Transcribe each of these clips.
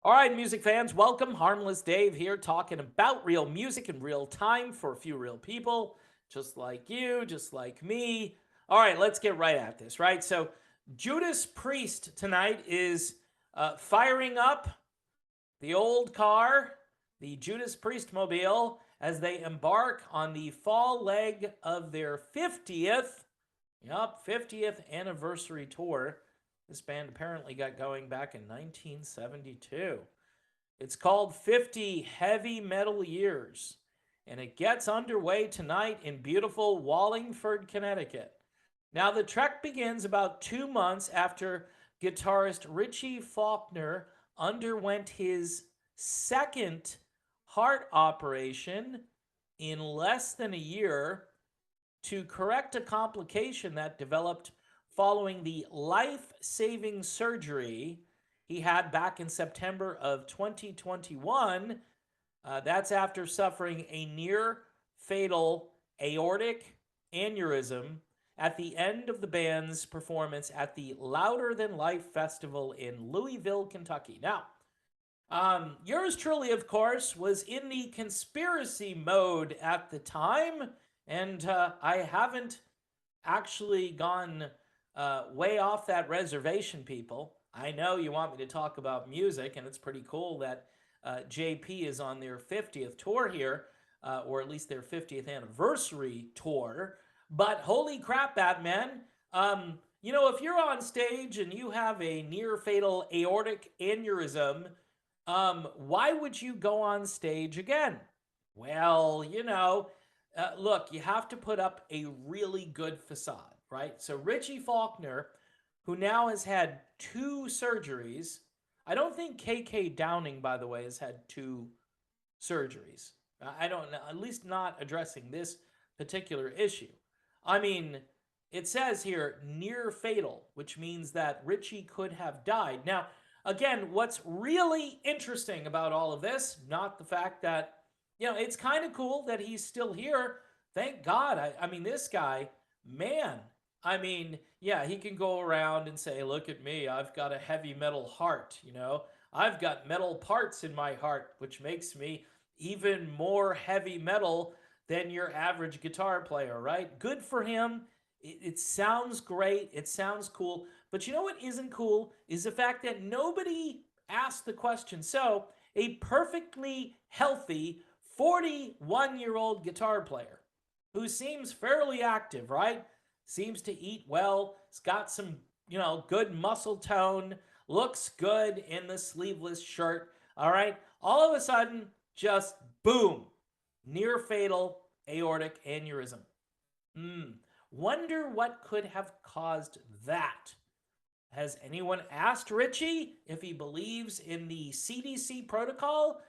All right, music fans, welcome. Harmless Dave here talking about real music in real time for a few real people, just like you, just like me. All right, let's get right at this, right? So, Judas Priest tonight is firing up the old car, the Judas Priest mobile, as they embark on the fall leg of their 50th anniversary tour. This band apparently got going back in 1972. It's called 50 Heavy Metal Years, and it gets underway tonight in beautiful Wallingford, Connecticut. Now, the trek begins about 2 months after guitarist Richie Faulkner underwent his second heart operation in less than a year to correct a complication that developed following the life-saving surgery he had back in September of 2021. That's after suffering a near fatal aortic aneurysm at the end of the band's performance at the Louder Than Life Festival in Louisville, Kentucky. Now, yours truly, of course, was in the conspiracy mode at the time, and I haven't actually gone way off that reservation, people. I know you want me to talk about music, and it's pretty cool that JP is on their 50th tour here, or at least their 50th anniversary tour. But holy crap, Batman. If you're on stage and you have a near fatal aortic aneurysm, why would you go on stage again? Well, look, you have to put up a really good facade, right? So Richie Faulkner, who now has had two surgeries, I don't think KK Downing, by the way, has had two surgeries. I don't know, at least not addressing this particular issue. I mean, it says here near fatal, which means that Richie could have died. Now, again, what's really interesting about all of this, not the fact that, it's kind of cool that he's still here. Thank God. I mean, this guy, man, I mean, yeah, he can go around and say, look at me, I've got a heavy metal heart, I've got metal parts in my heart, which makes me even more heavy metal than your average guitar player, right? Good for him. It sounds great. It sounds cool. But you know what isn't cool is the fact that nobody asked the question. So, a perfectly healthy 41-year-old guitar player who seems fairly active, right? Seems to eat well. He's got some, good muscle tone. Looks good in the sleeveless shirt. All right. All of a sudden, just boom, near fatal aortic aneurysm. Wonder what could have caused that. Has anyone asked Richie if he believes in the CDC protocol?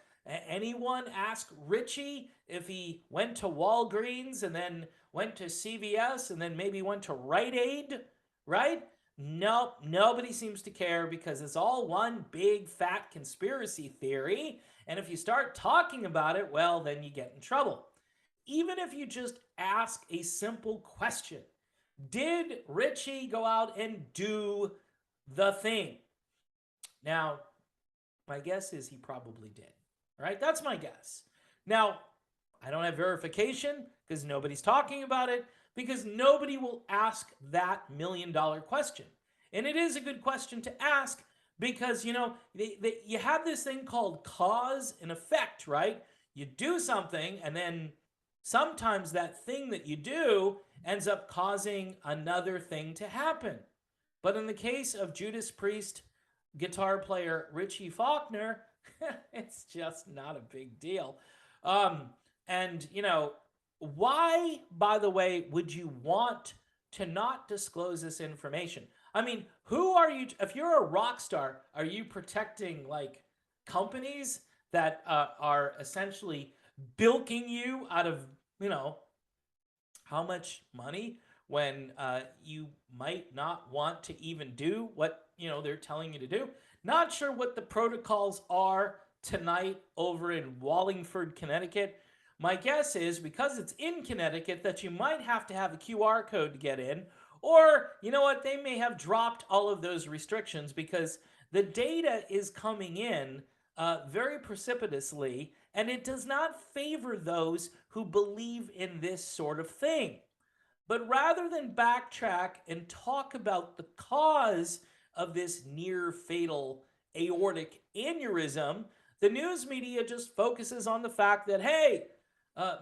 Anyone ask Richie if he went to Walgreens and then went to CVS and then maybe went to Rite Aid? Right? Nope, nobody seems to care because it's all one big fat conspiracy theory. And if you start talking about it, well, then you get in trouble. Even if you just ask a simple question, did Richie go out and do the thing? Now, my guess is he probably did, right? That's my guess. Now, I don't have verification because nobody's talking about it, because nobody will ask that $1,000,000 question. And it is a good question to ask because, you have this thing called cause and effect, right? You do something and then sometimes that thing that you do ends up causing another thing to happen. But in the case of Judas Priest guitar player Richie Faulkner, it's just not a big deal. And, why, by the way, would you want to not disclose this information? I mean, who are you? If you're a rock star, are you protecting like companies that are essentially bilking you out of, how much money when you might not want to even do what, they're telling you to do? Not sure what the protocols are tonight over in Wallingford, Connecticut. My guess is because it's in Connecticut that you might have to have a QR code to get in. Or, you know what, they may have dropped all of those restrictions because the data is coming in very precipitously, and it does not favor those who believe in this sort of thing. But rather than backtrack and talk about the cause of this near fatal aortic aneurysm, the news media just focuses on the fact that, hey,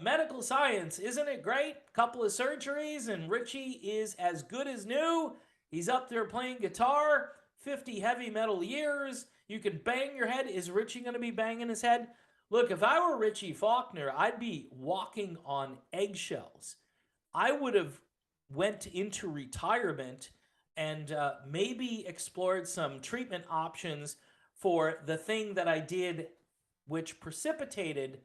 medical science, isn't it great? Couple of surgeries, and Richie is as good as new. He's up there playing guitar, 50 heavy metal years. You can bang your head. Is Richie going to be banging his head? Look, if I were Richie Faulkner, I'd be walking on eggshells. I would have went into retirement and maybe explored some treatment options for the thing that I did, which precipitated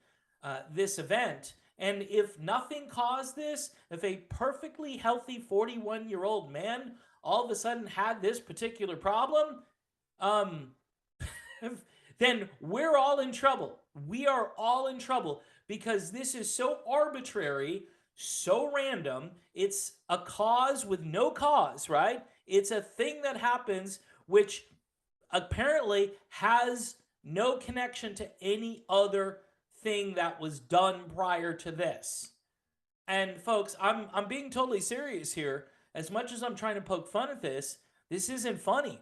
this event. And if nothing caused this, if a perfectly healthy 41-year-old man all of a sudden had this particular problem, um, then we're all in trouble. We are all in trouble because this is so arbitrary, so random. It's a cause with no cause, right? It's a thing that happens which apparently has no connection to any other thing that was done prior to this. And folks, I'm being totally serious here. As much as I'm trying to poke fun at this isn't funny.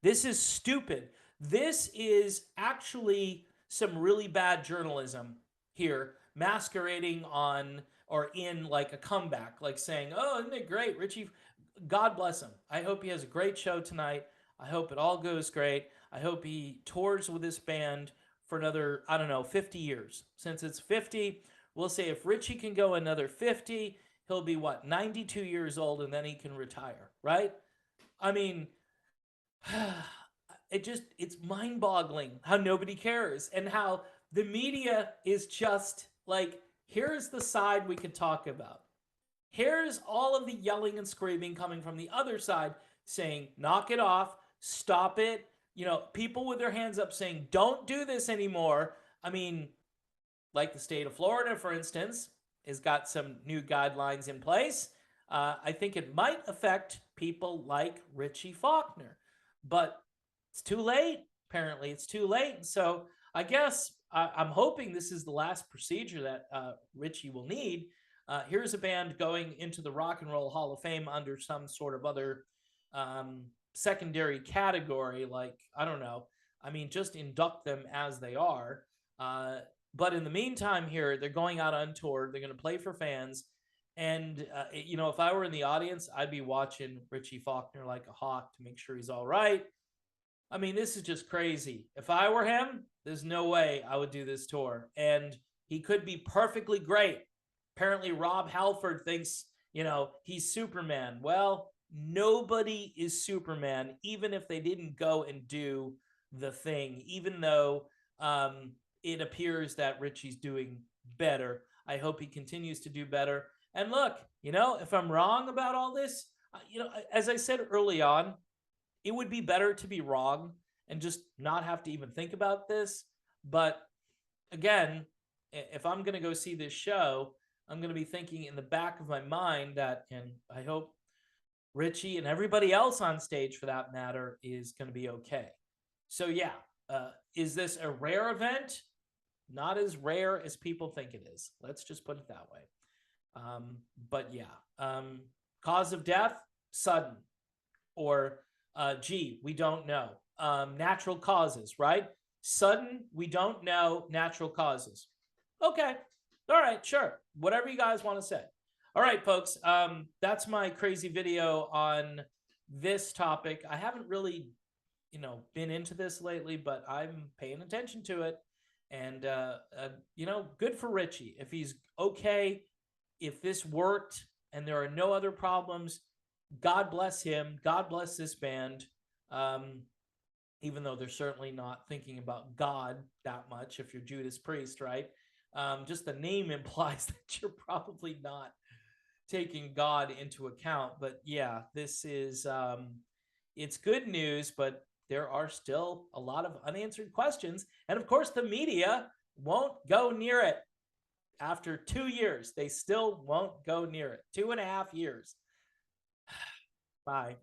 This is stupid. This is actually some really bad journalism here, masquerading on or in like a comeback, like saying, "Oh, isn't it great, Richie? God bless him. I hope he has a great show tonight. I hope it all goes great. I hope he tours with this band for another, I don't know, 50 years. Since it's 50, we'll say if Richie can go another 50, he'll be what, 92 years old, and then he can retire, right? I mean, it's mind-boggling how nobody cares and how the media is just like, here's the side we could talk about. Here's all of the yelling and screaming coming from the other side saying, knock it off, stop it. You know, people with their hands up saying, don't do this anymore. I mean, like the state of Florida, for instance, has got some new guidelines in place. I think it might affect people like Richie Faulkner, but it's too late. Apparently, it's too late. So I guess I'm hoping this is the last procedure that Richie will need. Here's a band going into the Rock and Roll Hall of Fame under some sort of other secondary category, like, I don't know. I mean, just induct them as they are. But in the meantime here, they're going out on tour. They're going to play for fans. And, you know, if I were in the audience, I'd be watching Richie Faulkner like a hawk to make sure he's all right. I mean, this is just crazy. If I were him, there's no way I would do this tour. And he could be perfectly great. Apparently, Rob Halford thinks, you know, he's Superman. Well, nobody is Superman, even if they didn't go and do the thing, even though it appears that Richie's doing better. I hope he continues to do better. And look, you know, if I'm wrong about all this, you know, as I said early on, it would be better to be wrong and just not have to even think about this. But again, if I'm going to go see this show, I'm going to be thinking in the back of my mind that, and I hope Richie and everybody else on stage for that matter is going to be okay. So yeah, is this a rare event? Not as rare as people think it is. Let's just put it that way. But yeah, cause of death, sudden, or gee, we don't know. Natural causes, right? Sudden, we don't know. Natural causes. Okay. All right, sure. Whatever you guys want to say. All right, folks. That's my crazy video on this topic. I haven't really, you know, been into this lately, but I'm paying attention to it. And, you know, good for Richie. If he's okay, if this worked and there are no other problems, God bless him. God bless this band. Even though they're certainly not thinking about God that much if you're Judas Priest, right? Just the name implies that you're probably not taking God into account. But yeah, this is, it's good news, but there are still a lot of unanswered questions. And of course, the media won't go near it. After 2 years, they still won't go near it. 2.5 years. Bye.